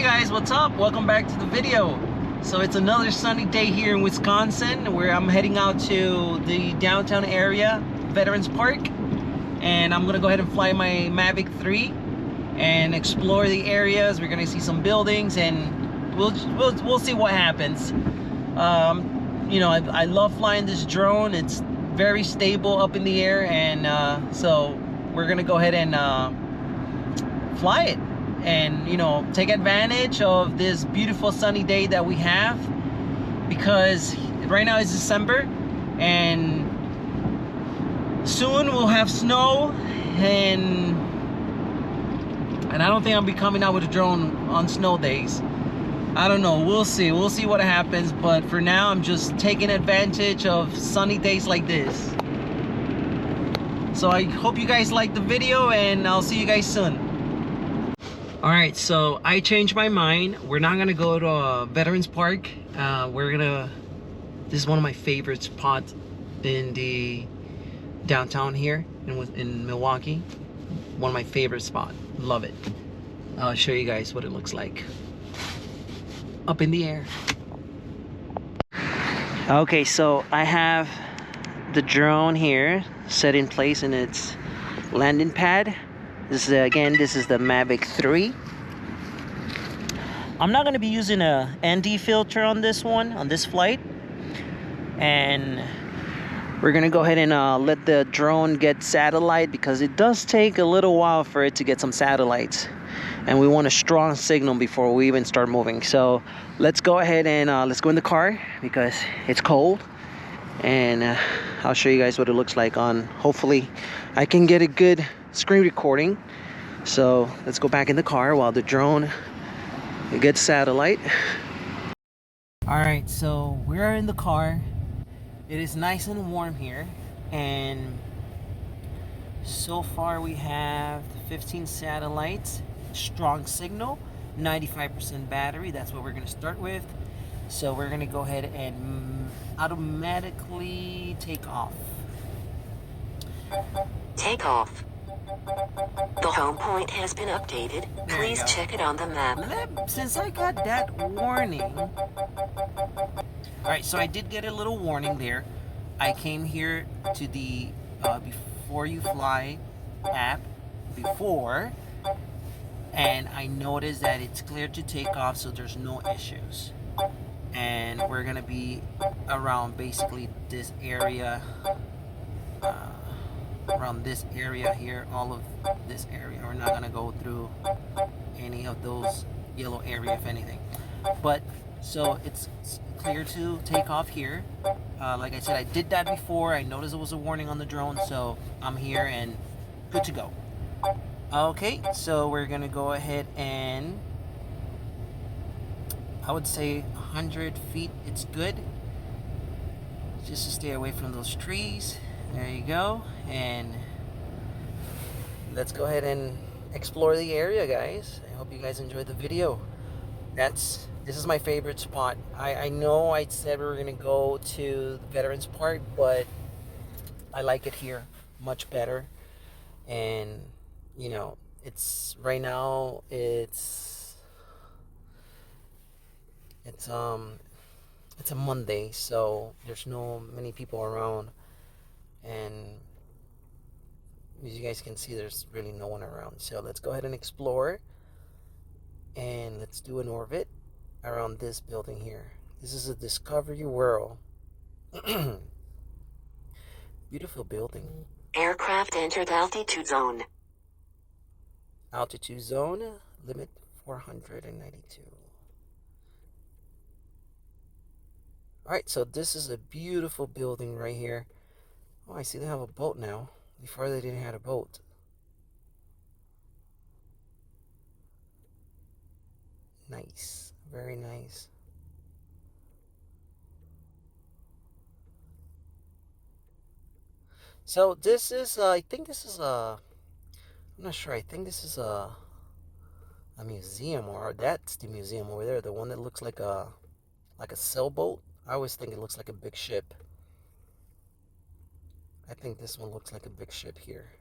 guys, what's up? Welcome back to the video. So it's another sunny day here in Wisconsin where I'm heading out to the downtown area, Veterans Park, and I'm gonna go ahead and fly my Mavic 3 and explore the areas. We're gonna see some buildings and we'll see what happens. You know, I love flying this drone. It's very stable up in the air, and so we're gonna go ahead and fly it and, you know, take advantage of this beautiful sunny day that we have, because right now is December and soon we'll have snow, and I don't think I'll be coming out with a drone on snow days. I don't know, we'll see what happens, but for now I'm just taking advantage of sunny days like this. So I hope you guys like the video, and I'll see you guys soon. Alright, so I changed my mind. We're not gonna go to Veterans Park. This is one of my favorite spots in the downtown here in Milwaukee. One of my favorite spots. Love it. I'll show you guys what it looks like up in the air. Okay, so I have the drone here set in place in its landing pad. This is the Mavic 3. I'm not going to be using a ND filter on this flight, and we're going to go ahead and let the drone get satellite, because it does take a little while for it to get some satellites, and we want a strong signal before we even start moving. So let's go ahead and let's go in the car because it's cold, and I'll show you guys what it looks like on. Hopefully I can get a good screen recording. So let's go back in the car while the drone gets satellite. All right, so we're in the car. It is nice and warm here, and so far we have 15 satellites, strong signal, 95% battery. That's what we're going to start with. So we're going to go ahead and automatically take off. Take off. The home point has been updated. Please check it on the map. Since I got that warning. Alright, so I did get a little warning there. I came here to the Before You Fly app before, and I noticed that it's clear to take off, so there's no issues. And we're gonna be around basically this area, around this area here, all of this area. We're not gonna go through any of those yellow area, if anything. But so it's clear to take off here. Like I said, I did that before. I noticed it was a warning on the drone, so I'm here and good to go. Okay, so we're gonna go ahead and, I would say 100 feet, it's good, just to stay away from those trees. There you go, and let's go ahead and explore the area, guys. I hope you guys enjoyed the video. This is my favorite spot. I know I said we were gonna go to the Veterans Park, but I like it here much better. And you know, it's right now it's a Monday, so there's no many people around, and as you guys can see, there's really no one around. So let's go ahead and explore, and let's do an orbit around this building here. This is a Discovery World. Beautiful building. Aircraft entered altitude zone. Altitude zone, limit 492. Alright, so this is a beautiful building right here. Oh, I see they have a boat now. Before they didn't have a boat. Nice. Very nice. So this is, I think this is I'm not sure. I think this is a museum, or that's the museum over there. The one that looks like a sailboat. I always think it looks like a big ship. I think this one looks like a big ship here.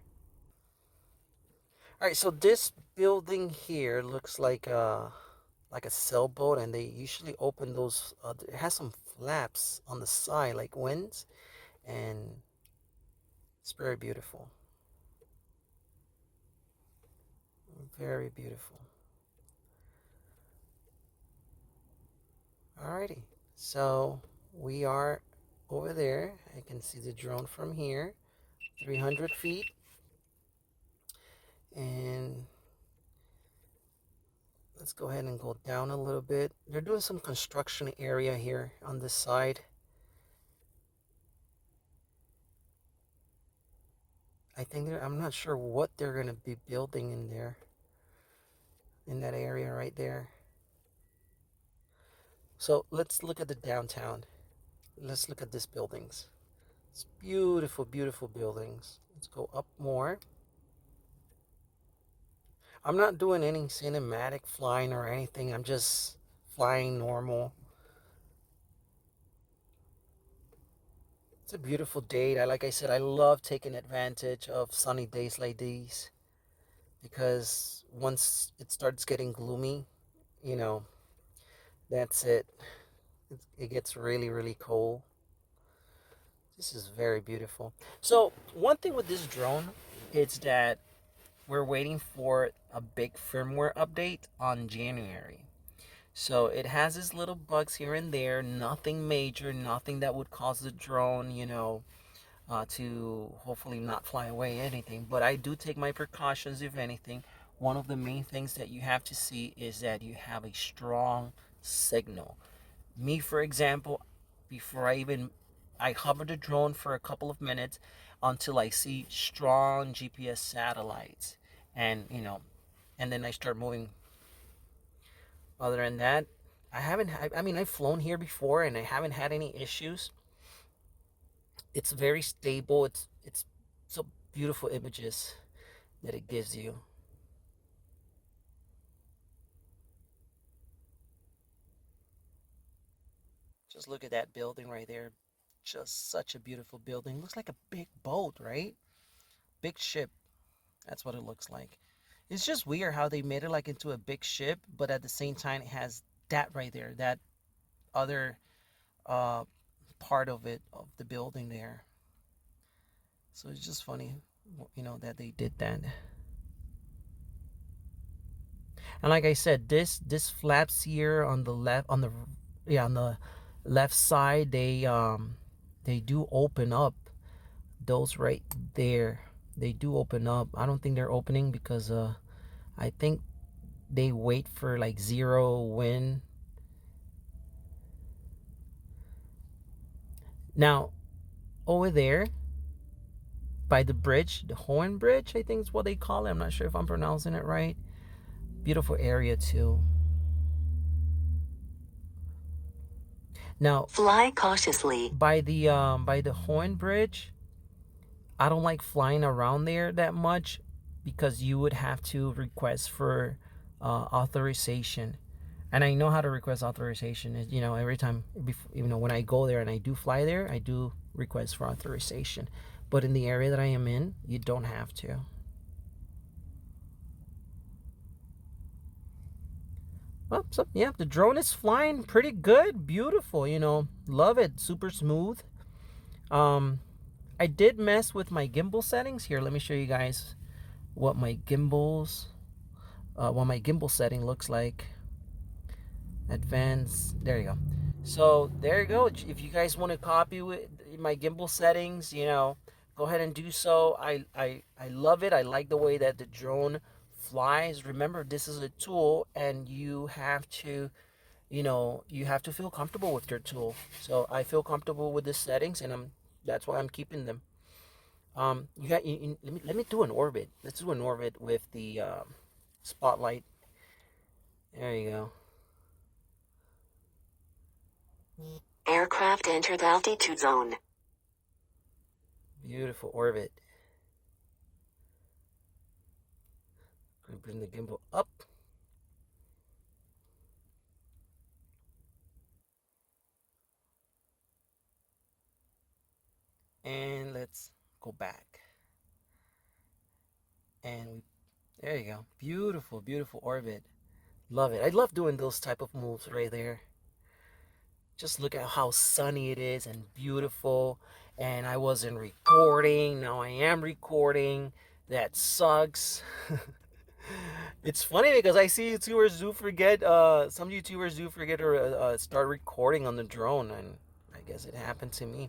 Alright, so this building here looks like like a sailboat, and they usually open those. It has some flaps on the side, like wings, and it's very beautiful. Very beautiful. Alrighty, so we are over there. I can see the drone from here, 300 feet, and let's go ahead and go down a little bit. They're doing some construction area here on this side. I'm not sure what they're going to be building in there, in that area right there. So let's look at the downtown. Let's look at these buildings. It's beautiful, beautiful buildings. Let's go up more. I'm not doing any cinematic flying or anything. I'm just flying normal. It's a beautiful day. Like I said, I love taking advantage of sunny days like these, because once it starts getting gloomy, you know, that's it. It gets really, really cold. This is very beautiful. So one thing with this drone is that we're waiting for a big firmware update on January. So it has its little bugs here and there, nothing major, nothing that would cause the drone, to hopefully not fly away, anything. But I do take my precautions, if anything. One of the main things that you have to see is that you have a strong signal. Me, for example, before I hover the drone for a couple of minutes until I see strong GPS satellites, and and then I start moving. Other than that, I mean, I've flown here before and I haven't had any issues. It's very stable. It's so beautiful images that it gives you. Just look at that building right there. Just such a beautiful building. Looks like a big boat, right? Big ship. That's what it looks like. It's just weird how they made it like into a big ship, but at the same time it has that right there, that other uh part of it, of the building there. So it's just funny, that they did that. And like I said, this flaps here on the left, on the left side, they do open up. Those right there, they do open up. I don't think they're opening because I think they wait for like zero wind. Now over there by the bridge, the Horn Bridge, I think is what they call it. I'm not sure if I'm pronouncing it right. Beautiful area too. Now Fly cautiously. by the Horn Bridge, I don't like flying around there that much because you would have to request for authorization. And I know how to request authorization. Every time, when I go there and I do fly there, I do request for authorization. But in the area that I am in, you don't have to. Well, so yeah, the drone is flying pretty good, beautiful. Love it, super smooth. Um, I did mess with my gimbal settings. Here, let me show you guys what my what my gimbal setting looks like. Advanced, there you go. So there you go. If you guys want to copy with my gimbal settings, go ahead and do so. I love it. I like the way that the drone flies. Remember, this is a tool, and you have to feel comfortable with your tool. So I feel comfortable with the settings, and that's why I'm keeping them. Let me do an orbit. Let's do an orbit with the spotlight. There you go. Aircraft entered altitude zone. Beautiful orbit. Gonna bring the gimbal up. And let's go back. And there you go. Beautiful, beautiful orbit. Love it. I love doing those type of moves right there. Just look at how sunny it is and beautiful. And I wasn't recording. Now I am recording. That sucks. It's funny because I see YouTubers do forget, some YouTubers do forget to start recording on the drone, and I guess it happened to me.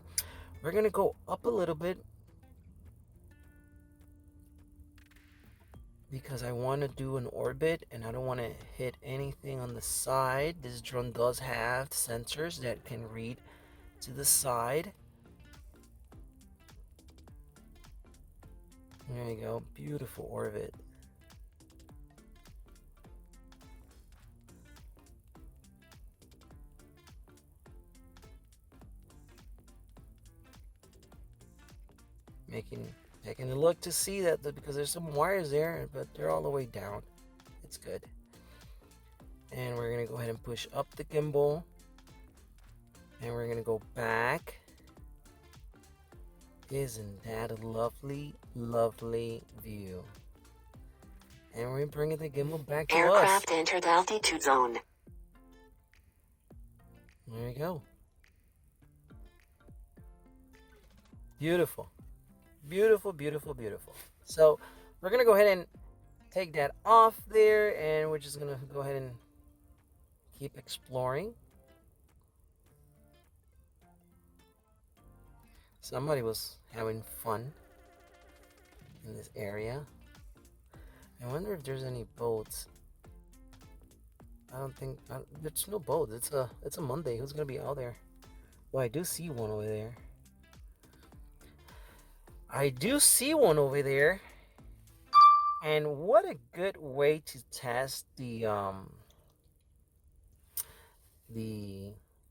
We're gonna go up a little bit because I want to do an orbit and I don't want to hit anything on the side. This drone does have sensors that can read to the side. There you go, beautiful orbit. Taking a look to see that because there's some wires there, but they're all the way down. It's good. And we're gonna go ahead and push up the gimbal, and we're gonna go back. Isn't that a lovely, lovely view? And we're bringing the gimbal back to us. Aircraft entered altitude zone. There you go. Beautiful. Beautiful, beautiful, beautiful. So we're gonna go ahead and take that off there, and we're just gonna go ahead and keep exploring. Somebody was having fun in this area. I wonder if there's any boats. I don't think there's no boat. It's a Monday. Who's gonna be out there? Well, I do see one over there. I do see one over there. And what a good way to test the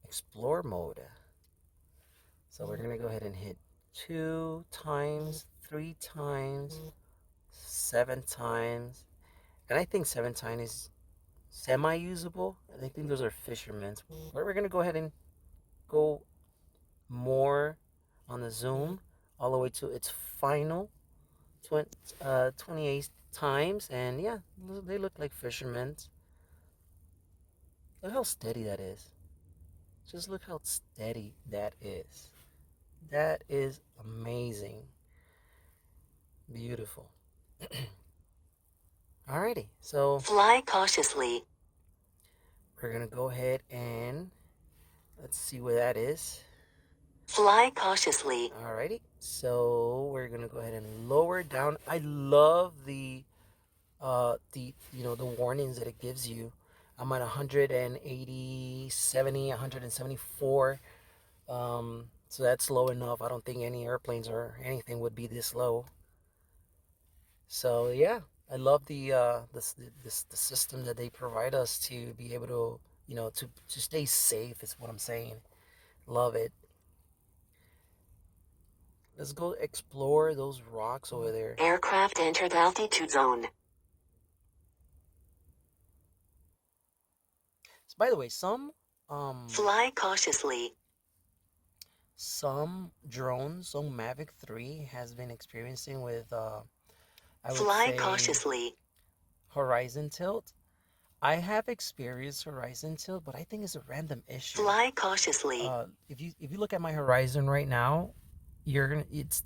explore mode. So we're gonna go ahead and hit 2 times, 3 times, 7 times, and I think 7 times is semi-usable. I think those are fishermen's. But we're gonna go ahead and go more on the zoom all the way to its final 28 times, and yeah, they look like fishermen's. Look how steady that is. Just look how steady that is. That is amazing. Beautiful. Alrighty, so Fly cautiously. we're gonna go ahead and let's see where that is. Fly cautiously. Alrighty, so we're gonna go ahead and lower down. I love the the warnings that it gives you. I'm at 180, 70, 174. So that's low enough. I don't think any airplanes or anything would be this low. So yeah, I love the system that they provide us to be able to to stay safe. Is what I'm saying. Love it. Let's go explore those rocks over there. Aircraft entered altitude zone. So by the way, Fly cautiously. some drones, some Mavic 3 has been experiencing with I would Fly say cautiously. horizon tilt. I have experienced horizon tilt, but I think it's a random issue. Fly cautiously. If you look at my horizon right now, it's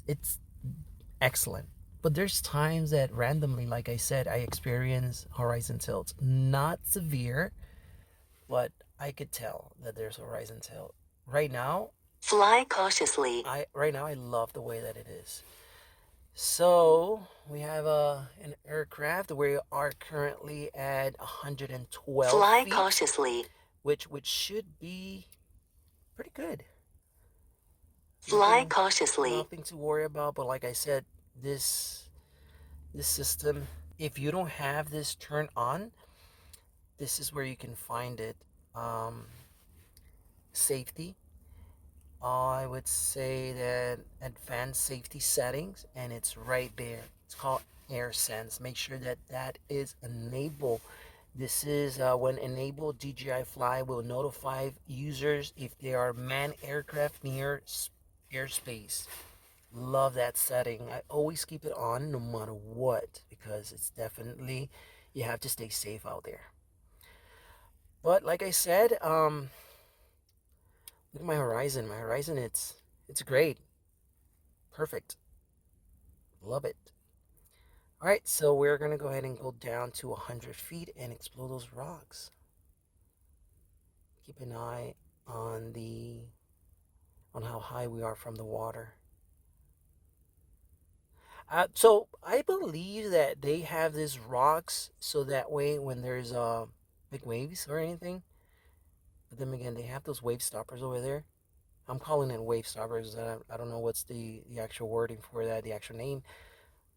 excellent. But there's times that randomly, like I said, I experience horizon tilt. Not severe, but I could tell that there's horizon tilt. Right now, Fly cautiously. I love the way that it is. So we have an aircraft. We are currently at 112 Fly feet, cautiously. which should be pretty good. Fly cautiously. Nothing to worry about. But like I said, this system, if you don't have this turned on, this is where you can find it. Safety. I would say that advanced safety settings, and it's right there. It's called AirSense. Make sure that that is enabled. This is when enabled, DJI Fly will notify users if there are manned aircraft near airspace. Love that setting. I always keep it on no matter what, because it's definitely, you have to stay safe out there. But like I said, look at my horizon. My horizon, it's great. Perfect. Love it. All right, so we're gonna go ahead and go down to 100 feet and explore those rocks. Keep an eye on how high we are from the water. So I believe that they have these rocks so that way when there's big waves or anything. But then again, they have those wave stoppers over there. I'm calling it wave stoppers. I don't know what's the actual wording for that, the actual name.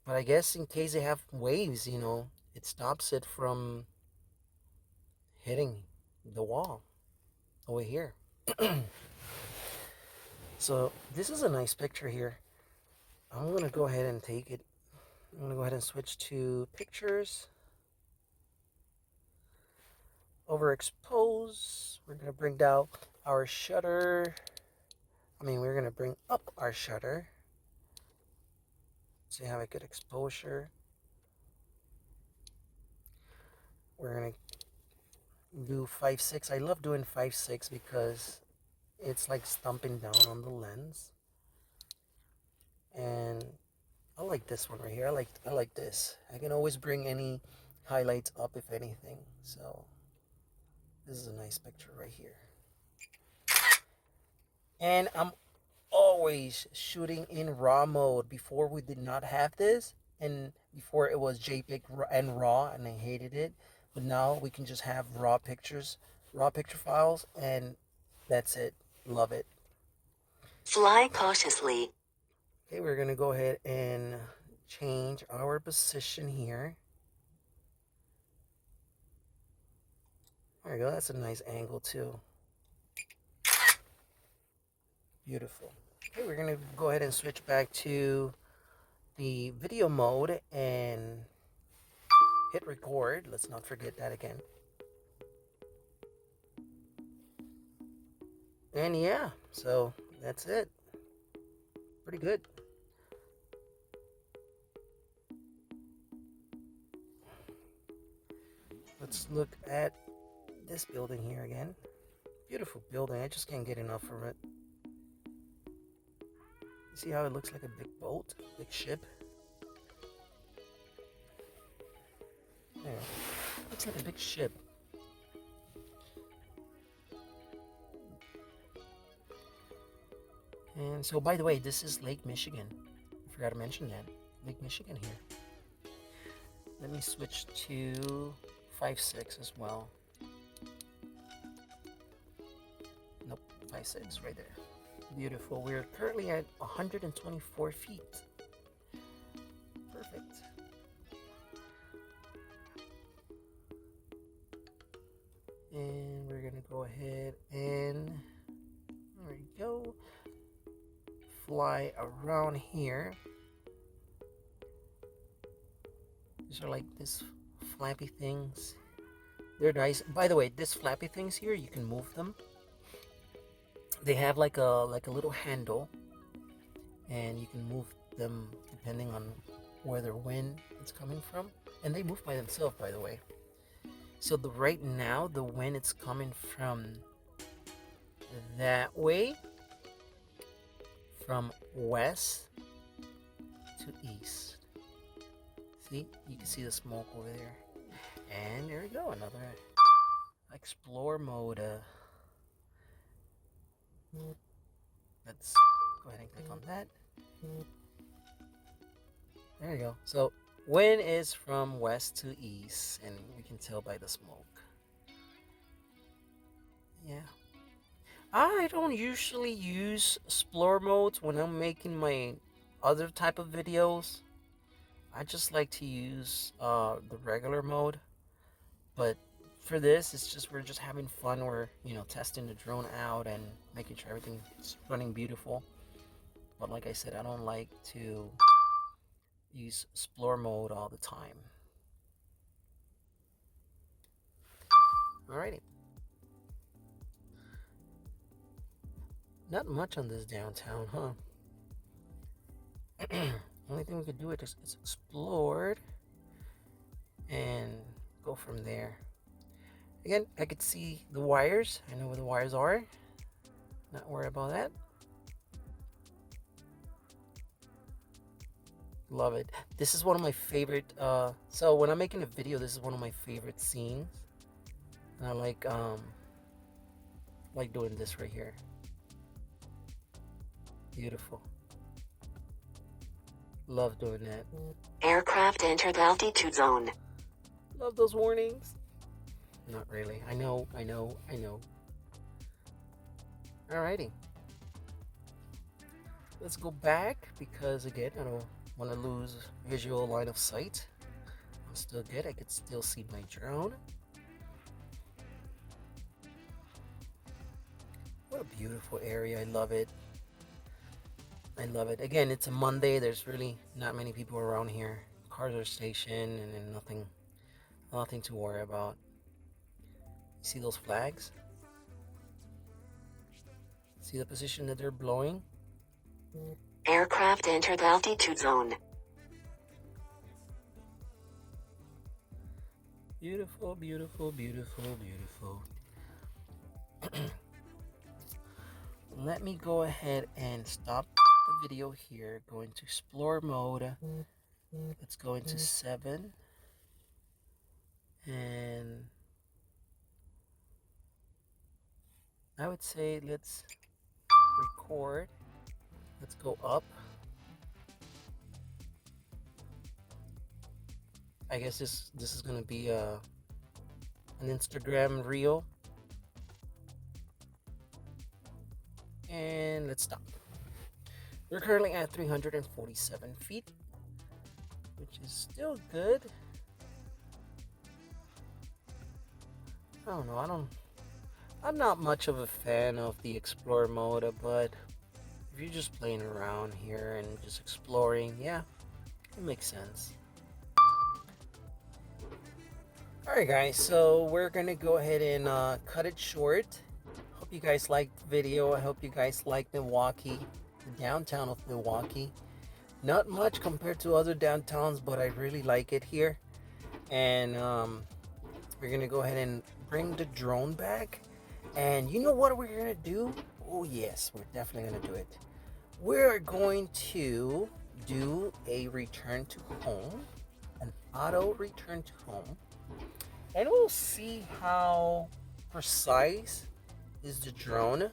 But I guess in case they have waves, it stops it from hitting the wall over here. So this is a nice picture here. I'm going to go ahead and take it. I'm going to go ahead and switch to pictures. Overexpose. We're going to bring down our shutter. We're going to bring up our shutter. So you have a good exposure. We're going to do 5.6. I love doing 5.6 because it's like stumping down on the lens. And I like this one right here. I like this. I can always bring any highlights up if anything. So this is a nice picture right here. And I'm always shooting in RAW mode. Before we did not have this, and before it was JPEG and RAW, and I hated it. But now we can just have RAW pictures, RAW picture files, and that's it. Love it. Fly cautiously. Okay, we're gonna go ahead and change our position here. There we go. That's a nice angle too. Beautiful. Okay, we're gonna go ahead and switch back to the video mode and hit record. Let's not forget that again. And yeah, so that's it. Pretty good. Let's look at this building here again. Beautiful building. I just can't get enough from it. You see how it looks like a big boat, big ship? There. Looks like a big ship. And so, by the way, this is Lake Michigan. I forgot to mention that. Lake Michigan here. Let me switch to 5.6 as well. Nope, 5.6 right there. Beautiful. We're currently at 124 feet. Perfect. And we're gonna go ahead and there we go. Fly around here. These are like these flappy things. They're nice. By the way, these flappy things here, you can move them. They have like a little handle, and you can move them depending on where the wind is coming from. And they move by themselves, by the way. So right now, the wind is coming from that way, from west to east. See, you can see the smoke over there. And there we go, another explore mode. Let's go ahead and click on that. There you go. So wind is from west to east, and we can tell by the smoke. Yeah. I don't usually use explore modes when I'm making my other type of videos. I just like to use the regular mode. But for this, it's just we're just having fun. We're testing the drone out and making sure everything's running beautiful. But like I said, I don't like to use explore mode all the time. Alrighty. Not much on this downtown, huh? Only thing we could do is explore and go from there. Again, I could see the wires. I know where the wires are. Not worry about that. Love it. This is one of my favorite. So when I'm making a video, this is one of my favorite scenes. And I like doing this right here. Beautiful. Love doing that. Aircraft entered altitude zone. Love those warnings. Not really. I know. Alrighty. Let's go back because again, I don't want to lose visual line of sight. I'm still good. I could still see my drone. What a beautiful area. I love it. I love it. Again, it's a Monday. There's really not many people around here. Cars are stationed and then nothing to worry about. You see those flags? See the position that they're blowing? Aircraft entered altitude zone. Beautiful, beautiful, beautiful, beautiful. Let me go ahead and stop the video here. Go into explore mode. Let's go into 7. And I would say let's record. Let's go up. I guess this is gonna be an Instagram reel. And let's stop. We're currently at 347 feet, which is still good. I don't know. I'm not much of a fan of the Explorer mode, but if you're just playing around here and just exploring, yeah, it makes sense. Alright guys, so we're gonna go ahead and cut it short. Hope you guys liked the video. I hope you guys like Milwaukee, the downtown of Milwaukee. Not much compared to other downtowns, but I really like it here. And we're gonna go ahead and bring the drone back. And you know what we're gonna do? Oh yes, we're definitely gonna do it. We're going to do a return to home, an auto return to home, and we'll see how precise is the drone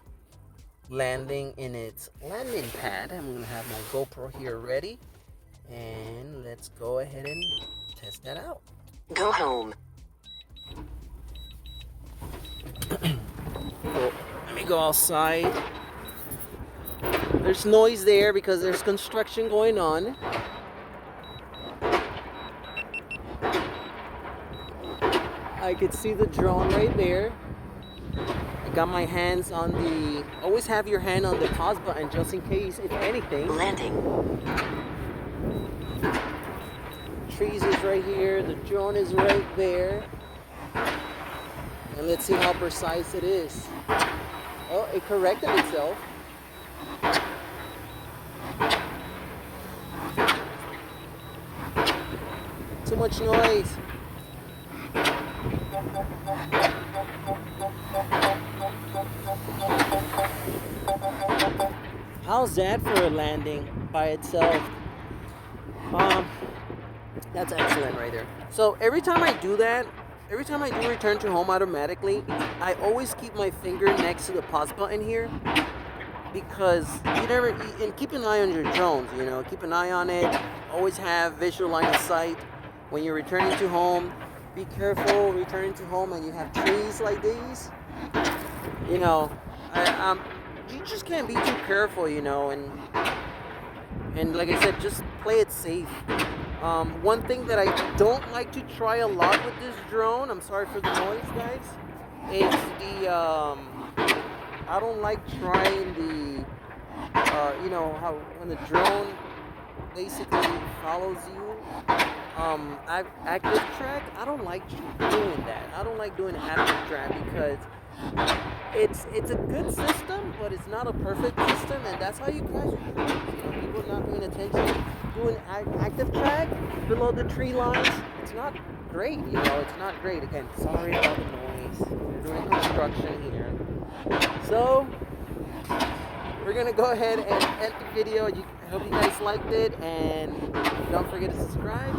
landing in its landing pad. I'm gonna have my GoPro here ready, and let's go ahead and test that out. Go home. Well, let me go outside. There's noise there because there's construction going on. I could see the drone right there. I got my hands on the... Always have your hand on the pause button just in case, if anything. Landing. Trees is right here. The drone is right there. And let's see how precise it is. Oh, it corrected itself. Too much noise. How's that for a landing by itself? That's excellent right there. So every time I do that, every time I do return to home automatically, I always keep my finger next to the pause button here, because and keep an eye on your drones, you know, keep an eye on it. Always have visual line of sight when you're returning to home. Be careful returning to home and you have trees like these. You know, you just can't be too careful, you know, and like I said, just play it safe. One thing that I don't like to try a lot with this drone, I'm sorry for the noise, guys, is I don't like trying the, you know, how when the drone basically follows you, active track, I don't like doing that. I don't like doing active track because it's a good system, but it's not a perfect system, and that's how you crash your drones. You know, people not paying attention. Doing active track below the tree lines, it's not great, you know, it's not great. Again, sorry about the noise. We're doing construction here. So we're gonna go ahead and end the video. I hope you guys liked it, and don't forget to subscribe.